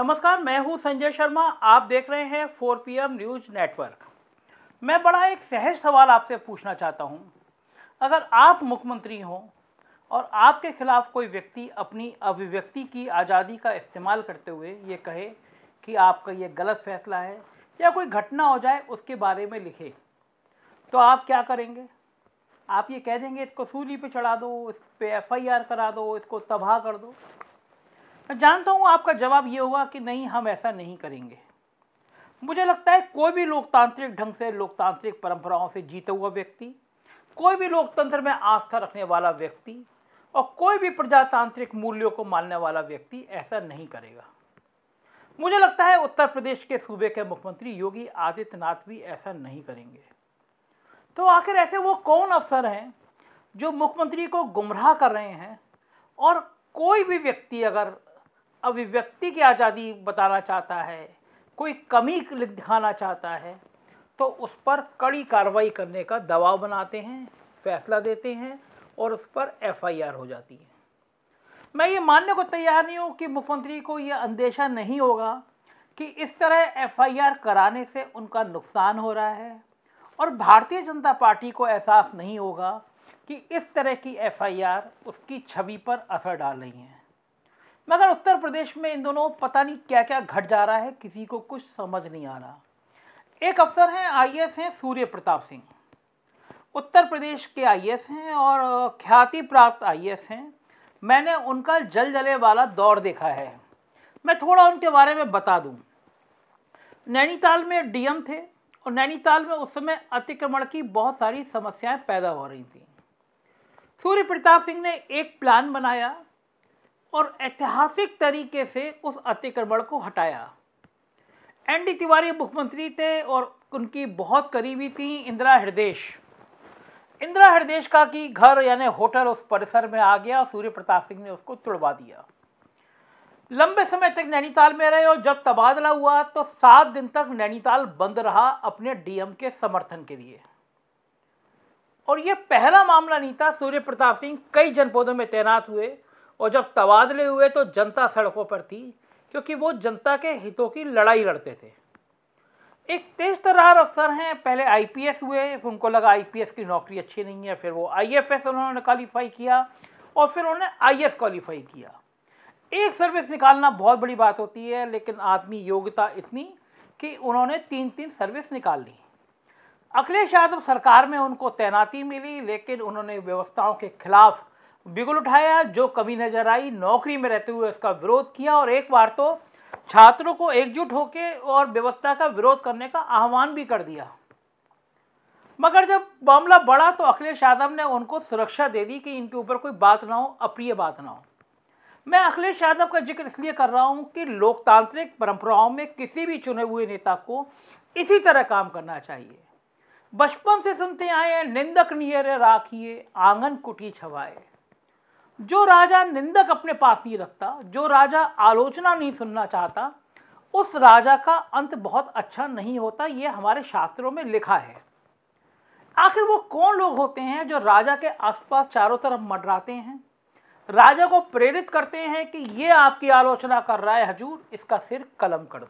नमस्कार, मैं हूं संजय शर्मा। आप देख रहे हैं 4 PM न्यूज नेटवर्क। मैं बड़ा एक सहज सवाल आपसे पूछना चाहता हूं। अगर आप मुख्यमंत्री हों और आपके खिलाफ कोई व्यक्ति अपनी अभिव्यक्ति की आज़ादी का इस्तेमाल करते हुए ये कहे कि आपका ये गलत फैसला है या कोई घटना हो जाए उसके बारे में लिखे, तो आप क्या करेंगे? आप ये कह देंगे इसको सूली पे चढ़ा दो, इस पे FIR करा दो, इसको तबाह कर दो? मैं जानता हूं आपका जवाब ये होगा कि नहीं, हम ऐसा नहीं करेंगे। मुझे लगता है कोई भी लोकतांत्रिक ढंग से, लोकतांत्रिक परंपराओं से जीता हुआ व्यक्ति, कोई भी लोकतंत्र में आस्था रखने वाला व्यक्ति और कोई भी प्रजातांत्रिक मूल्यों को मानने वाला व्यक्ति ऐसा नहीं करेगा। मुझे लगता है उत्तर प्रदेश के सूबे के मुख्यमंत्री योगी आदित्यनाथ भी ऐसा नहीं करेंगे। तो आखिर ऐसे वो कौन अफसर हैं जो मुख्यमंत्री को गुमराह कर रहे हैं? और कोई भी व्यक्ति अगर अभिव्यक्ति की आज़ादी बताना चाहता है, कोई कमी दिखाना चाहता है, तो उस पर कड़ी कार्रवाई करने का दबाव बनाते हैं, फैसला देते हैं और उस पर FIR हो जाती है। मैं ये मानने को तैयार नहीं हूँ कि मुख्यमंत्री को ये अंदेशा नहीं होगा कि इस तरह FIR कराने से उनका नुकसान हो रहा है, और भारतीय जनता पार्टी को एहसास नहीं होगा कि इस तरह की FIR उसकी छवि पर असर डाल रही है। मगर उत्तर प्रदेश में इन दोनों पता नहीं क्या क्या घट जा रहा है, किसी को कुछ समझ नहीं आ रहा। एक अफसर हैं, IAS हैं सूर्य प्रताप सिंह। उत्तर प्रदेश के IAS हैं और ख्याति प्राप्त IAS हैं। मैंने उनका जल जले वाला दौर देखा है। मैं थोड़ा उनके बारे में बता दूं। नैनीताल में DM थे और नैनीताल में उस समय अतिक्रमण की बहुत सारी समस्याएं पैदा हो रही थी। सूर्य प्रताप सिंह ने एक प्लान बनाया और ऐतिहासिक तरीके से उस अतिक्रमण को हटाया। ND तिवारी मुख्यमंत्री थे और उनकी बहुत करीबी थी इंदिरा हृदयेश का की घर यानी होटल उस परिसर में आ गया और सूर्य प्रताप सिंह ने उसको तुड़वा दिया। लंबे समय तक नैनीताल में रहे और जब तबादला हुआ तो 7 दिन तक नैनीताल बंद रहा अपने DM के समर्थन के लिए। और यह पहला मामला नहीं था। सूर्य प्रताप सिंह कई जनपदों में तैनात हुए और जब तबादले हुए तो जनता सड़कों पर थी, क्योंकि वो जनता के हितों की लड़ाई लड़ते थे। एक तेज तर्रार अफसर हैं, पहले IPS हुए, उनको लगा IPS की नौकरी अच्छी नहीं है, फिर वो IFS उन्होंने क्वालिफाई किया और फिर उन्होंने IS क्वालिफाई किया। एक सर्विस निकालना बहुत बड़ी बात होती है, लेकिन आदमी योग्यता इतनी कि उन्होंने 3-3 सर्विस निकाल ली। अखिलेश यादव सरकार में उनको तैनाती मिली, लेकिन उन्होंने व्यवस्थाओं के खिलाफ बिगुल उठाया। जो कमी नजर आई, नौकरी में रहते हुए उसका विरोध किया और एक बार तो छात्रों को एकजुट होकर और व्यवस्था का विरोध करने का आह्वान भी कर दिया। मगर जब मामला बढ़ा तो अखिलेश यादव ने उनको सुरक्षा दे दी कि इनके ऊपर कोई बात ना हो, अप्रिय बात ना हो। मैं अखिलेश यादव का जिक्र इसलिए कर रहा हूं कि लोकतांत्रिक परंपराओं में किसी भी चुने हुए नेता को इसी तरह काम करना चाहिए। बचपन से सुनते आए हैं, निंदक नियरे राखिए आंगन कुटी छवाए। जो राजा निंदक अपने पास नहीं रखता, जो राजा आलोचना नहीं सुनना चाहता, उस राजा का अंत बहुत अच्छा नहीं होता। ये हमारे शास्त्रों में लिखा है। आखिर वो कौन लोग होते हैं जो राजा के आसपास चारों तरफ मंडराते हैं, राजा को प्रेरित करते हैं कि ये आपकी आलोचना कर रहा है हजूर, इसका सिर कलम कर दो?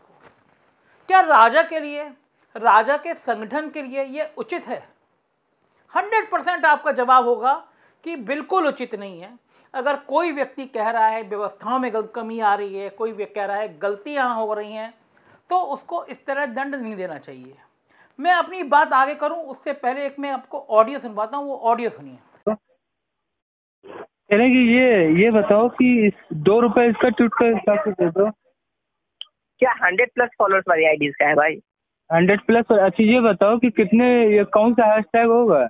क्या राजा के लिए, राजा के संगठन के लिए ये उचित है? 100% आपका जवाब होगा कि बिल्कुल उचित नहीं है। अगर कोई व्यक्ति कह रहा है व्यवस्थाओं में कमी आ रही है, कोई व्यक्ति कह रहा है गलतियां हो रही हैं, तो उसको इस तरह दंड नहीं देना चाहिए। मैं अपनी बात आगे करूं उससे पहले एक मैं आपको ऑडियो सुनवाता हूं, वो ऑडियो सुनिए। कहने की ये बताओ कि 2 रुपए इसका ट्वीट का हिसाब से दे दो। क्या 100+ फॉलोअर्स वाली आईडीज का है भाई? 100+। अच्छा ये बताओ कि ये कौन सा हैशटैग होगा?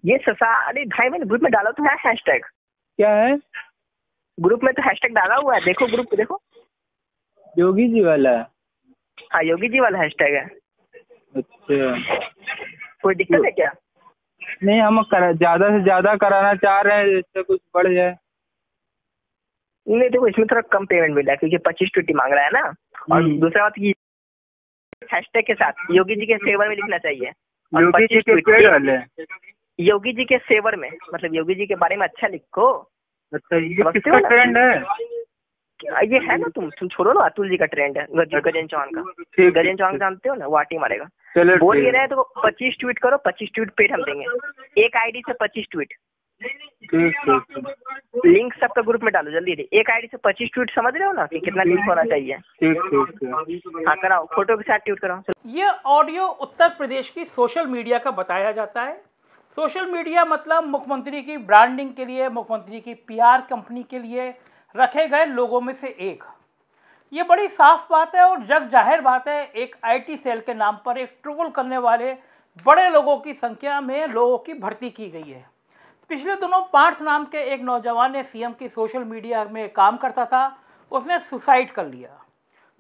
ये सारे भाई मैंने ग्रुप में डाला तो है हैशटैग। क्या है? ग्रुप में तो हैशटैग डाला हुआ है, देखो ग्रुप पे देखो। योगी जी वाला? हाँ, योगी जी वाला हैशटैग है। अच्छा, कोई दिक्कत है क्या? नहीं, हम ज्यादा से ज्यादा कराना चाह रहे हैं, इससे कुछ बढ़ जाए। नहीं देखो, इसमें थोड़ा कम पेमेंट मिला है क्योंकि 25 ट्वीटी मांग रहा है ना। और दूसरा बात की हैशटैग के साथ योगी जी के फेवर में लिखना चाहिए। योगी जी के योगी जी के फेवर में, मतलब योगी जी के बारे में अच्छा लिखो। अच्छा, ये किसका ट्रेंड है? ये है ना, तुम छोड़ो ना, अतुल जी का ट्रेंड है गजेंद्र चौहान का। गजेंद्र चौहान जानते हो ना, वाटी मारेगा। बोल ये रहे तो 25 ट्वीट करो, 25 ट्वीट पेट हम देंगे। एक आईडी से 25 ट्वीट, लिंक सबका ग्रुप में डालो जल्दी। एक आईडी से 25 ट्वीट, समझ रहे हो ना कि कितना लिंक होना चाहिए। हाँ कराओ, फोटो के साथ ट्वीट कराओ। ये ऑडियो उत्तर प्रदेश की सोशल मीडिया का बताया जाता है। सोशल मीडिया मतलब मुख्यमंत्री की ब्रांडिंग के लिए, मुख्यमंत्री की पीआर कंपनी के लिए रखे गए लोगों में से एक। ये बड़ी साफ बात है और जग जाहिर बात है, एक आईटी सेल के नाम पर एक ट्रोल करने वाले बड़े लोगों की संख्या में लोगों की भर्ती की गई है। पिछले दिनों पार्थ नाम के एक नौजवान ने सीएम की सोशल मीडिया में काम करता था, उसने सुसाइड कर लिया।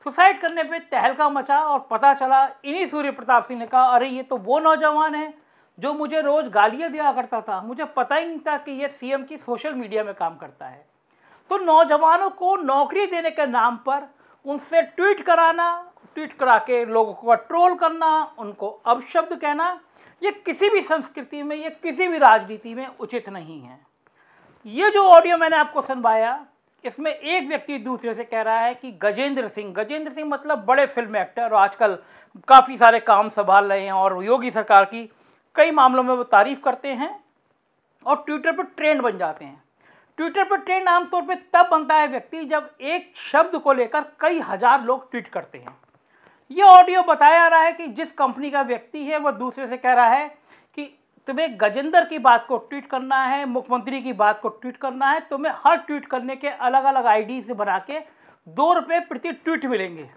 सुसाइड करने पे तहलका मचा और पता चला, इन्हीं सूर्य प्रताप सिंह ने कहा, अरे ये तो वो नौजवान है जो मुझे रोज गालियां दिया करता था, मुझे पता ही नहीं था कि ये सीएम की सोशल मीडिया में काम करता है। तो नौजवानों को नौकरी देने के नाम पर उनसे ट्वीट कराना, ट्वीट करा के लोगों को ट्रोल करना, उनको अपशब्द कहना, ये किसी भी संस्कृति में, ये किसी भी राजनीति में उचित नहीं है। ये जो ऑडियो मैंने आपको सुनवाया, इसमें एक व्यक्ति दूसरे से कह रहा है कि गजेंद्र सिंह मतलब बड़े फिल्म एक्टर, और आजकल काफ़ी सारे काम संभाल रहे हैं और योगी सरकार की कई मामलों में वो तारीफ करते हैं और ट्विटर पर ट्रेंड बन जाते हैं। ट्विटर पर ट्रेंड आमतौर पे तब बनता है व्यक्ति जब एक शब्द को लेकर कई हजार लोग ट्वीट करते हैं। ये ऑडियो बताया रहा है कि जिस कंपनी का व्यक्ति है वह दूसरे से कह रहा है कि तुम्हें गजेंद्र की बात को ट्वीट करना है, मुख्यमंत्री की बात को ट्वीट करना है, तुम्हें हर ट्वीट करने के अलग अलग आईडी से बना के 2 रुपये प्रति ट्वीट मिलेंगे।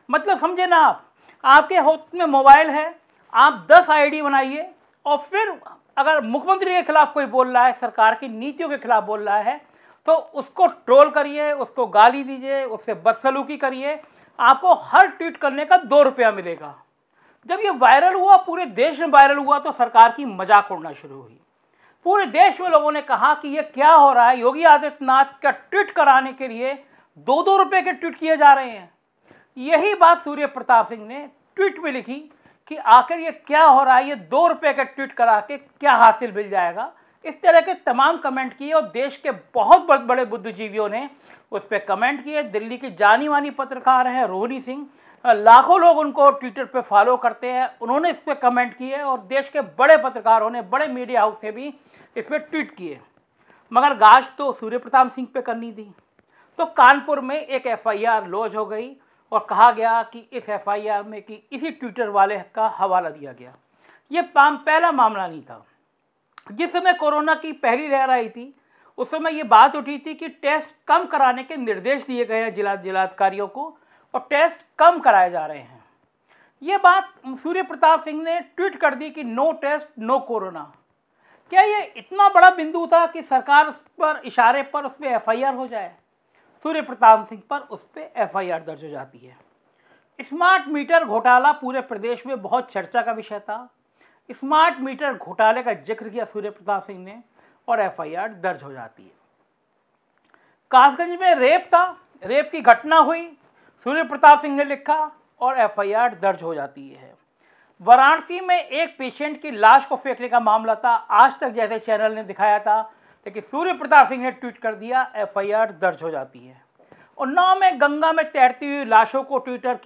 मतलब समझे ना आप, आपके हाथ में मोबाइल है, आप 10 आईडी बनाइए और फिर अगर मुख्यमंत्री के खिलाफ कोई बोल रहा है, सरकार की नीतियों के खिलाफ बोल रहा है, तो उसको ट्रोल करिए, उसको गाली दीजिए, उससे बदसलूकी करिए, आपको हर ट्वीट करने का 2 रुपया मिलेगा। जब ये वायरल हुआ, पूरे देश में वायरल हुआ, तो सरकार की मजाक उड़ना शुरू हुई। पूरे देश में लोगों ने कहा कि ये क्या हो रहा है, योगी आदित्यनाथ का ट्वीट कराने के लिए 2-2 रुपये के ट्वीट किए जा रहे हैं। यही बात सूर्य प्रताप सिंह ने ट्वीट में लिखी कि आखिर ये क्या हो रहा है, ये 2 रुपये का ट्वीट करा के क्या हासिल मिल जाएगा। इस तरह के तमाम कमेंट किए और देश के बहुत बड़े बड़े बुद्धिजीवियों ने उस पर कमेंट किए। दिल्ली की जानी मानी पत्रकार हैं रोहिणी सिंह, लाखों लोग उनको ट्विटर पे फॉलो करते हैं, उन्होंने इस पर कमेंट किए और देश के बड़े पत्रकारों ने, बड़े मीडिया हाउस से भी इस पर ट्वीट किए। मगर गाज तो सूर्य प्रताप सिंह पे करनी थी। तो कानपुर में एक एफआईआर लॉन्च हो गई और कहा गया कि इस एफआईआर में कि इसी ट्विटर वाले का हवाला दिया गया। ये पहला मामला नहीं था। जिस समय कोरोना की पहली लहर आई थी, उस समय ये बात उठी थी कि टेस्ट कम कराने के निर्देश दिए गए हैं जिलाधिकारियों को और टेस्ट कम कराए जा रहे हैं। ये बात सूर्य प्रताप सिंह ने ट्वीट कर दी कि नो टेस्ट नो कोरोना। क्या ये इतना बड़ा बिंदु था कि सरकार उस पर इशारे पर उस पर एफआईआर हो जाए? सूर्य प्रताप सिंह पर उस पर एफआईआर दर्ज हो जाती है। स्मार्ट मीटर घोटाला पूरे प्रदेश में बहुत चर्चा का विषय था। स्मार्ट मीटर घोटाले का जिक्र किया सूर्य प्रताप सिंह ने और एफआईआर दर्ज हो जाती है। कासगंज में रेप था, रेप की घटना हुई, सूर्य प्रताप सिंह ने लिखा और एफआईआर दर्ज हो जाती है। वाराणसी में एक पेशेंट की लाश को फेंकने का मामला था, आज तक जैसे चैनल ने दिखाया था, लेकिन सूर्य प्रताप सिंह ने ट्वीट कर दिया, एफआईआर दर्ज हो जाती है। उन्नाव में गंगा में तैरती हुई लाशों को ट्वीट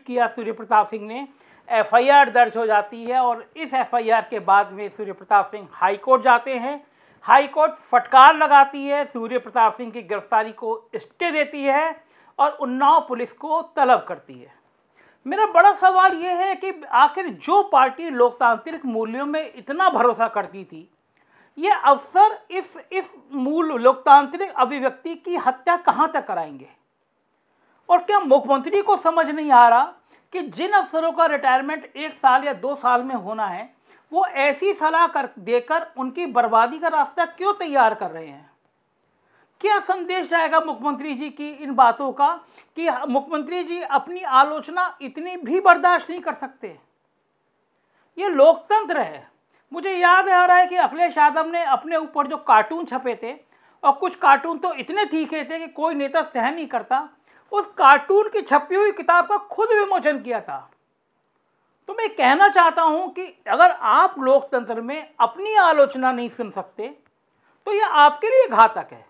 किया सूर्य प्रताप सिंह ने, एफआईआर दर्ज हो जाती है। और इस एफआईआर के बाद में सूर्य प्रताप सिंह हाईकोर्ट जाते हैं। हाईकोर्ट फटकार लगाती है, सूर्य प्रताप सिंह की गिरफ्तारी को स्टे देती है और उन्नाव पुलिस को तलब करती है। मेरा बड़ा सवाल यह है कि आखिर जो पार्टी लोकतांत्रिक मूल्यों में इतना भरोसा करती थी, ये अफसर इस मूल लोकतांत्रिक अभिव्यक्ति की हत्या कहां तक कराएंगे? और क्या मुख्यमंत्री को समझ नहीं आ रहा कि जिन अफसरों का रिटायरमेंट 1 साल या 2 साल में होना है, वो ऐसी सलाह देकर उनकी बर्बादी का रास्ता क्यों तैयार कर रहे हैं? क्या संदेश जाएगा मुख्यमंत्री जी की इन बातों का कि मुख्यमंत्री जी अपनी आलोचना इतनी भी बर्दाश्त नहीं कर सकते? ये लोकतंत्र है। मुझे याद आ रहा है कि अखिलेश यादव ने अपने ऊपर जो कार्टून छपे थे, और कुछ कार्टून तो इतने तीखे थे कि कोई नेता सहन नहीं करता, उस कार्टून की छपी हुई किताब का खुद विमोचन किया था। तो मैं कहना चाहता हूं कि अगर आप लोकतंत्र में अपनी आलोचना नहीं सुन सकते तो यह आपके लिए घातक है।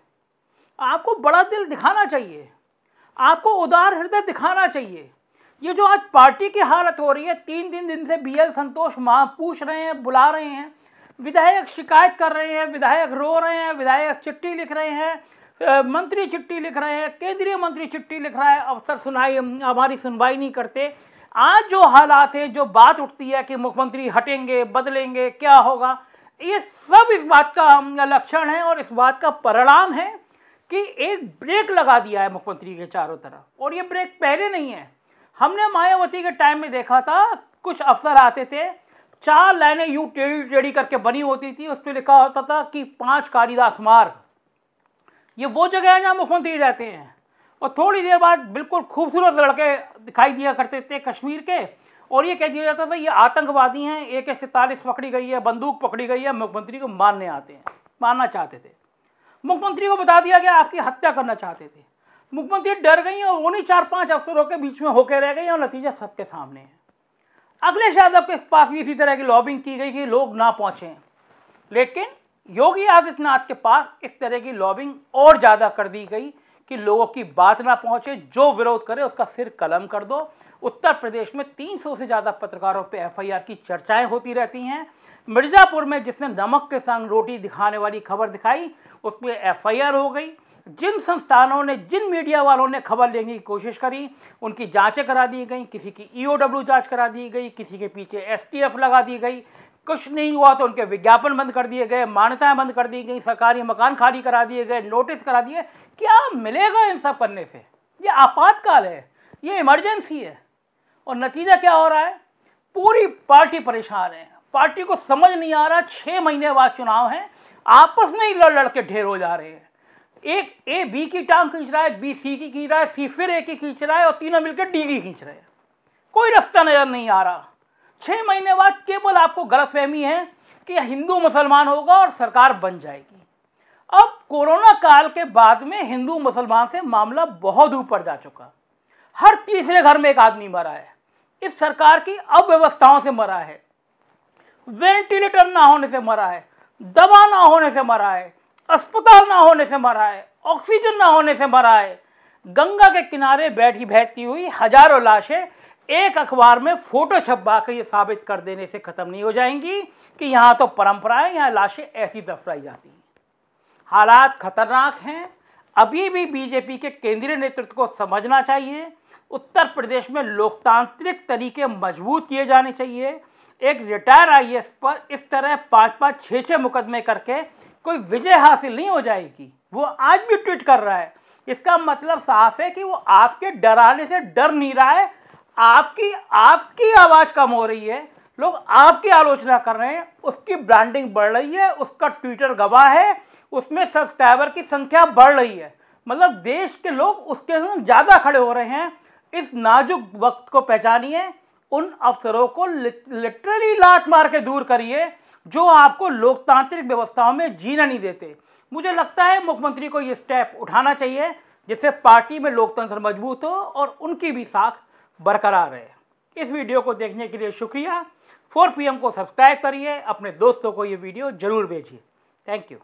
आपको बड़ा दिल दिखाना चाहिए। आपको उदार हृदय दिखाना चाहिए। ये जो आज पार्टी की हालत हो रही है, 3 दिन से BL संतोष पूछ रहे हैं, बुला रहे हैं, विधायक शिकायत कर रहे हैं, विधायक रो रहे हैं, विधायक चिट्ठी लिख रहे हैं, मंत्री चिट्ठी लिख रहे हैं, केंद्रीय मंत्री चिट्ठी लिख रहा है, अफसर हमारी सुनवाई नहीं करते। आज जो हालात है, जो बात उठती है कि मुख्यमंत्री हटेंगे, बदलेंगे, क्या होगा, ये सब इस बात का लक्षण है और इस बात का परिणाम है कि एक ब्रेक लगा दिया है मुख्यमंत्री के चारों तरफ। और ये ब्रेक पहले नहीं है, हमने मायावती के टाइम में देखा था, कुछ अफसर आते थे, 4 लाइनें यूं टेढ़ी करके बनी होती थी, उस पर लिखा होता था कि 5 कालिदास मार्ग। ये वो जगह है जहाँ मुख्यमंत्री रहते हैं। और थोड़ी देर बाद बिल्कुल खूबसूरत लड़के दिखाई दिया करते थे कश्मीर के, और ये कह दिया जाता था ये आतंकवादी हैं, AK-47 पकड़ी गई है, बंदूक पकड़ी गई है, मुख्यमंत्री को मारना चाहते थे। मुख्यमंत्री को बता दिया गया आपकी हत्या करना चाहते थे। मुख्यमंत्री डर गई और उन्हीं 4-5 अफसरों के बीच में होकर रह गई और नतीजा सबके सामने है। अखिलेश यादव के पास भी इसी तरह की लॉबिंग की गई कि लोग ना पहुंचे, लेकिन योगी आदित्यनाथ के पास इस तरह की लॉबिंग और ज़्यादा कर दी गई कि लोगों की बात ना पहुंचे, जो विरोध करे उसका सिर कलम कर दो। उत्तर प्रदेश में 300 से ज़्यादा पत्रकारों पे FIR की चर्चाएं होती रहती हैं। मिर्ज़ापुर में जिसने नमक के संग रोटी दिखाने वाली खबर दिखाई, उस पर FIR हो गई। जिन संस्थानों ने, जिन मीडिया वालों ने खबर लेने की कोशिश करी, उनकी जांचें करा दी गई, किसी की EOW जांच करा दी गई, किसी के पीछे STF लगा दी गई, कुछ नहीं हुआ तो उनके विज्ञापन बंद कर दिए गए, मान्यताएं बंद कर दी गई, सरकारी मकान खाली करा दिए गए, नोटिस करा दिए। क्या मिलेगा इन सब करने से? ये आपातकाल है, ये इमरजेंसी है। और नतीजा क्या हो रहा है? पूरी पार्टी परेशान है, पार्टी को समझ नहीं आ रहा, 6 महीने बाद चुनाव है, आपस में ही लड़ के ढेर हो जा रहे हैं। एक A B की टांग खींच रहा है, B C की खींच रहा है, C फिर A की खींच रहा है और तीनों मिलकर D की खींच रहे हैं। कोई रास्ता नजर नहीं आ रहा। 6 महीने बाद केवल आपको गलतफहमी है कि हिंदू मुसलमान होगा और सरकार बन जाएगी। अब कोरोना काल के बाद में हिंदू मुसलमान से मामला बहुत ऊपर जा चुका। हर तीसरे घर में एक आदमी मरा है, इस सरकार की अव्यवस्थाओं से मरा है, वेंटिलेटर ना होने से मरा है, दवा ना होने से मरा है, अस्पताल ना होने से मरा है, ऑक्सीजन ना होने से मरा है। गंगा के किनारे बहती हुई हजारों लाशें एक अखबार में फोटो छपवा कर ये साबित कर देने से खत्म नहीं हो जाएंगी कि यहाँ तो परंपरा है, यहाँ लाशें ऐसी दफनाई जाती हैं। हालात खतरनाक हैं। अभी भी बीजेपी के केंद्रीय नेतृत्व को समझना चाहिए, उत्तर प्रदेश में लोकतांत्रिक तरीके मजबूत किए जाने चाहिए। एक रिटायर IAS पर इस तरह 5-5, 6-6 मुकदमे करके कोई विजय हासिल नहीं हो जाएगी। वो आज भी ट्वीट कर रहा है, इसका मतलब साफ है कि वो आपके डराने से डर नहीं रहा है। आपकी आवाज कम हो रही है, लोग आपकी आलोचना कर रहे हैं, उसकी ब्रांडिंग बढ़ रही है, उसका ट्विटर गवाह है, उसमें सब्सक्राइबर की संख्या बढ़ रही है। मतलब देश के लोग उसके साथ ज्यादा खड़े हो रहे हैं। इस नाजुक वक्त को पहचानिए, उन अफसरों को लिटरली लात मार के दूर करिए जो आपको लोकतांत्रिक व्यवस्थाओं में जीना नहीं देते। मुझे लगता है मुख्यमंत्री को ये स्टेप उठाना चाहिए जिससे पार्टी में लोकतंत्र मजबूत हो और उनकी भी साख बरकरार रहे। इस वीडियो को देखने के लिए शुक्रिया। 4 PM को सब्सक्राइब करिए, अपने दोस्तों को ये वीडियो जरूर भेजिए। Thank you.